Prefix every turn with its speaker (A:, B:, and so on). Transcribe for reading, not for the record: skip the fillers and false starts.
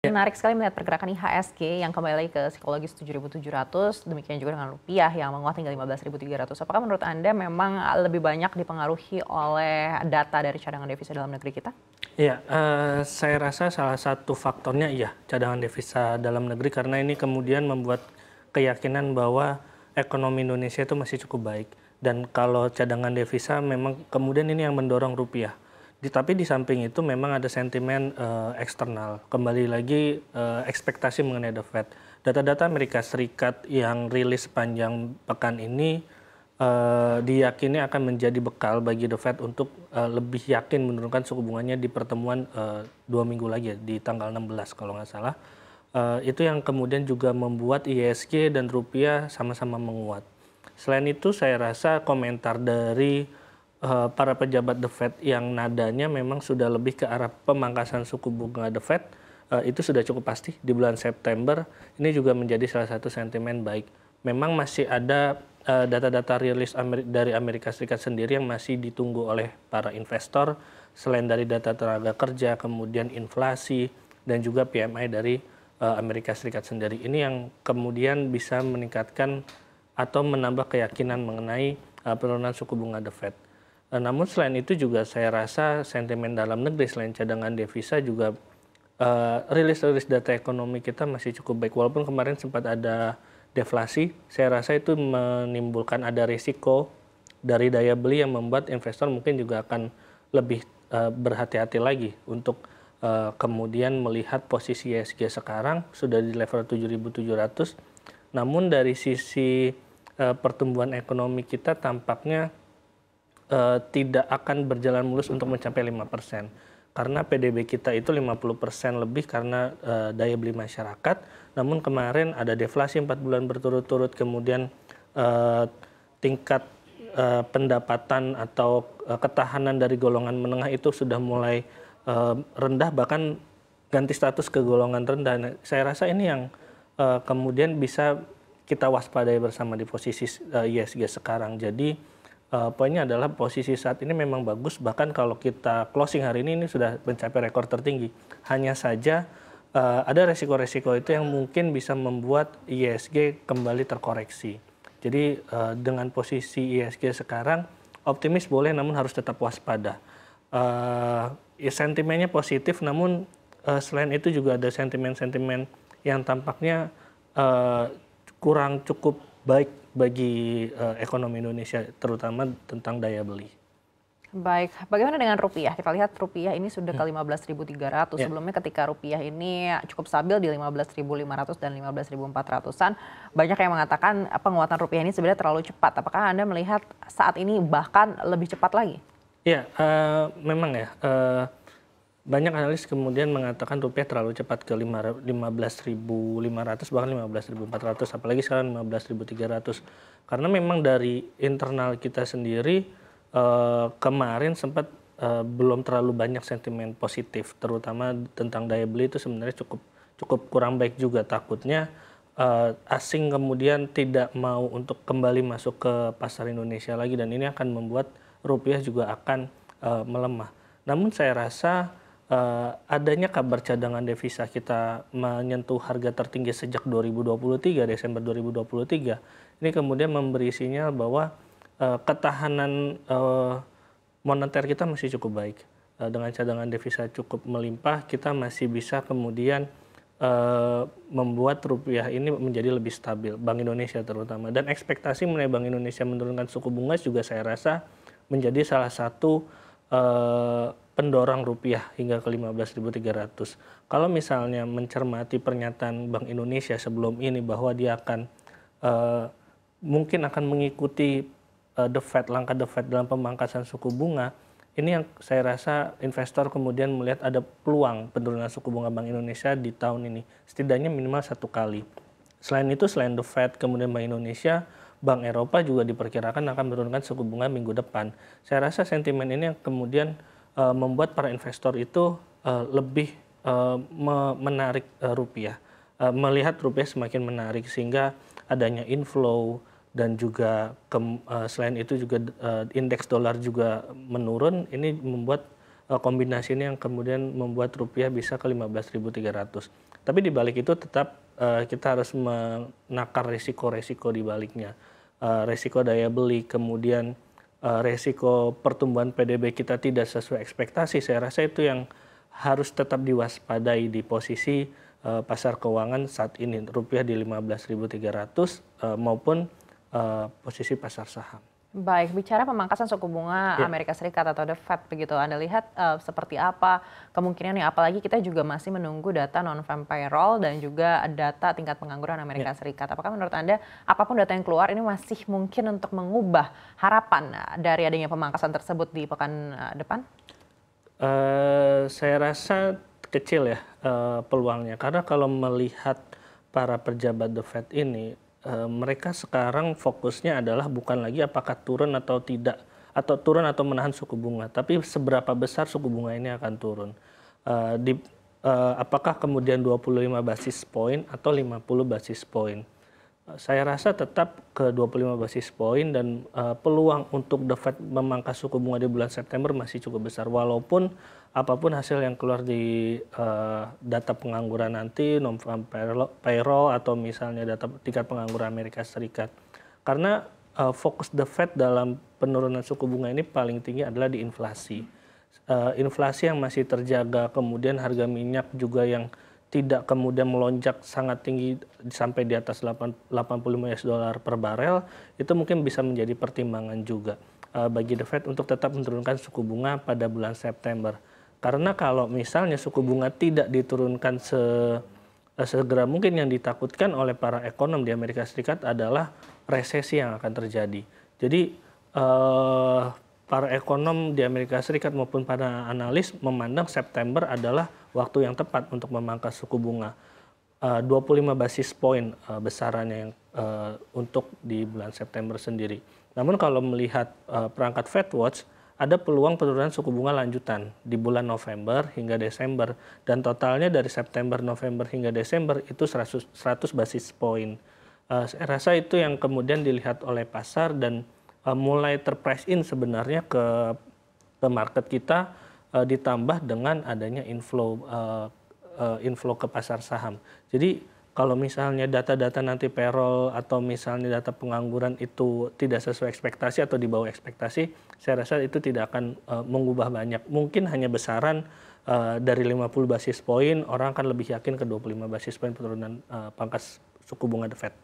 A: Ya,
B: Menarik sekali melihat pergerakan IHSG yang kembali lagi ke psikologis 7.700, demikian juga dengan rupiah yang menguat hingga 15.300. Apakah menurut Anda memang lebih banyak dipengaruhi oleh data dari cadangan devisa dalam negeri kita?
A: iya, saya rasa salah satu faktornya iya, cadangan devisa dalam negeri karena ini kemudian membuat keyakinan bahwa ekonomi Indonesia itu masih cukup baik. Dan kalau cadangan devisa memang kemudian ini yang mendorong rupiah. Tapi di samping itu memang ada sentimen eksternal. Kembali lagi ekspektasi mengenai The Fed. Data-data Amerika Serikat yang rilis sepanjang pekan ini diyakini akan menjadi bekal bagi The Fed untuk lebih yakin menurunkan suku bunganya di pertemuan 2 minggu lagi ya, di tanggal 16 kalau nggak salah. Itu yang kemudian juga membuat IHSG dan rupiah sama-sama menguat. Selain itu saya rasa komentar dari para pejabat The Fed yang nadanya memang sudah lebih ke arah pemangkasan suku bunga The Fed, itu sudah cukup pasti di bulan September. Ini juga menjadi salah satu sentimen baik. Memang masih ada data-data rilis dari Amerika Serikat sendiri yang masih ditunggu oleh para investor, selain dari data tenaga kerja, kemudian inflasi, dan juga PMI dari Amerika Serikat sendiri. Ini yang kemudian bisa meningkatkan atau menambah keyakinan mengenai penurunan suku bunga The Fed. Namun selain itu juga saya rasa sentimen dalam negeri selain cadangan devisa juga rilis-rilis data ekonomi kita masih cukup baik. Walaupun kemarin sempat ada deflasi, saya rasa itu menimbulkan ada risiko dari daya beli yang membuat investor mungkin juga akan lebih berhati-hati lagi untuk kemudian melihat posisi IHSG sekarang sudah di level 7.700. Namun dari sisi pertumbuhan ekonomi kita tampaknya tidak akan berjalan mulus untuk mencapai 5%. Karena PDB kita itu 50% lebih karena daya beli masyarakat. Namun kemarin ada deflasi 4 bulan berturut-turut, kemudian tingkat pendapatan atau ketahanan dari golongan menengah itu sudah mulai rendah, bahkan ganti status ke golongan rendah. Nah, saya rasa ini yang kemudian bisa kita waspadai bersama di posisi IHSG sekarang. Jadi poinnya adalah posisi saat ini memang bagus, bahkan kalau kita closing hari ini sudah mencapai rekor tertinggi. Hanya saja ada resiko-resiko itu yang mungkin bisa membuat IHSG kembali terkoreksi. Jadi dengan posisi IHSG sekarang optimis boleh, namun harus tetap waspada. Ya, sentimennya positif, namun selain itu juga ada sentimen-sentimen yang tampaknya kurang cukup baik bagi ekonomi Indonesia, terutama tentang daya beli.
B: Baik, bagaimana dengan rupiah? Kita lihat rupiah ini sudah ke 15.300.
A: Ya.
B: Sebelumnya ketika rupiah ini cukup stabil di 15.500 dan 15.400-an, banyak yang mengatakan penguatan rupiah ini sebenarnya terlalu cepat. Apakah Anda melihat saat ini bahkan lebih cepat lagi?
A: Ya, memang ya. Banyak analis kemudian mengatakan rupiah terlalu cepat ke 15.500 bahkan 15.400, apalagi sekarang 15.300. Karena memang dari internal kita sendiri kemarin sempat belum terlalu banyak sentimen positif, terutama tentang daya beli itu sebenarnya cukup kurang baik juga. Takutnya asing kemudian tidak mau untuk kembali masuk ke pasar Indonesia lagi, dan ini akan membuat rupiah juga akan melemah. Namun saya rasa adanya kabar cadangan devisa kita menyentuh harga tertinggi sejak 2023, Desember 2023, ini kemudian memberi sinyal bahwa ketahanan moneter kita masih cukup baik. Dengan cadangan devisa cukup melimpah, kita masih bisa kemudian membuat rupiah ini menjadi lebih stabil, Bank Indonesia terutama. Dan ekspektasi mengenai Bank Indonesia menurunkan suku bunga juga saya rasa menjadi salah satu pendorong rupiah hingga ke 15.300. Kalau misalnya mencermati pernyataan Bank Indonesia sebelum ini bahwa dia akan mungkin akan mengikuti langkah The Fed dalam pemangkasan suku bunga, ini yang saya rasa investor kemudian melihat ada peluang penurunan suku bunga Bank Indonesia di tahun ini, setidaknya minimal 1 kali. Selain itu, selain The Fed kemudian Bank Indonesia, Bank Eropa juga diperkirakan akan menurunkan suku bunga minggu depan. Saya rasa sentimen ini yang kemudian membuat para investor itu lebih menarik rupiah, melihat rupiah semakin menarik, sehingga adanya inflow dan juga selain itu juga indeks dolar juga menurun. Ini membuat kombinasi ini yang kemudian membuat rupiah bisa ke 15.300. Tapi di balik itu tetap kita harus menakar risiko-risiko di baliknya. Risiko daya beli, kemudian risiko pertumbuhan PDB kita tidak sesuai ekspektasi. Saya rasa itu yang harus tetap diwaspadai di posisi pasar keuangan saat ini, rupiah di 15.300 maupun posisi pasar saham.
B: Baik, bicara pemangkasan suku bunga Amerika Serikat atau The Fed begitu, Anda lihat seperti apa kemungkinannya? Apalagi kita juga masih menunggu data non-farm payroll dan juga data tingkat pengangguran Amerika Serikat. Apakah menurut Anda apapun data yang keluar ini masih mungkin untuk mengubah harapan dari adanya pemangkasan tersebut di pekan depan?
A: Saya rasa kecil ya peluangnya, karena kalau melihat para pejabat The Fed ini, mereka sekarang fokusnya adalah bukan lagi apakah turun atau tidak, atau turun atau menahan suku bunga, tapi seberapa besar suku bunga ini akan turun. Apakah kemudian 25 basis point atau 50 basis point. Saya rasa tetap ke 25 basis point dan peluang untuk The Fed memangkas suku bunga di bulan September masih cukup besar, walaupun apapun hasil yang keluar di data pengangguran nanti, non-farm payroll atau misalnya data tingkat pengangguran Amerika Serikat. Karena fokus The Fed dalam penurunan suku bunga ini paling tinggi adalah di inflasi. Inflasi yang masih terjaga, kemudian harga minyak juga yang tidak kemudian melonjak sangat tinggi sampai di atas 85 US dollar per barel, itu mungkin bisa menjadi pertimbangan juga bagi The Fed untuk tetap menurunkan suku bunga pada bulan September. Karena kalau misalnya suku bunga tidak diturunkan segera mungkin, yang ditakutkan oleh para ekonom di Amerika Serikat adalah resesi yang akan terjadi. Jadi para ekonom di Amerika Serikat maupun para analis memandang September adalah waktu yang tepat untuk memangkas suku bunga. 25 basis point besarannya yang untuk di bulan September sendiri. Namun kalau melihat perangkat FedWatch, ada peluang penurunan suku bunga lanjutan di bulan November hingga Desember, dan totalnya dari September, November hingga Desember itu 100 basis point. Saya rasa itu yang kemudian dilihat oleh pasar dan mulai terprice in sebenarnya ke market kita, ditambah dengan adanya inflow ke pasar saham. Jadi kalau misalnya data-data nanti payroll atau misalnya data pengangguran itu tidak sesuai ekspektasi atau di bawah ekspektasi, saya rasa itu tidak akan mengubah banyak. Mungkin hanya besaran dari 50 basis point, orang akan lebih yakin ke 25 basis point penurunan pangkas suku bunga The Fed.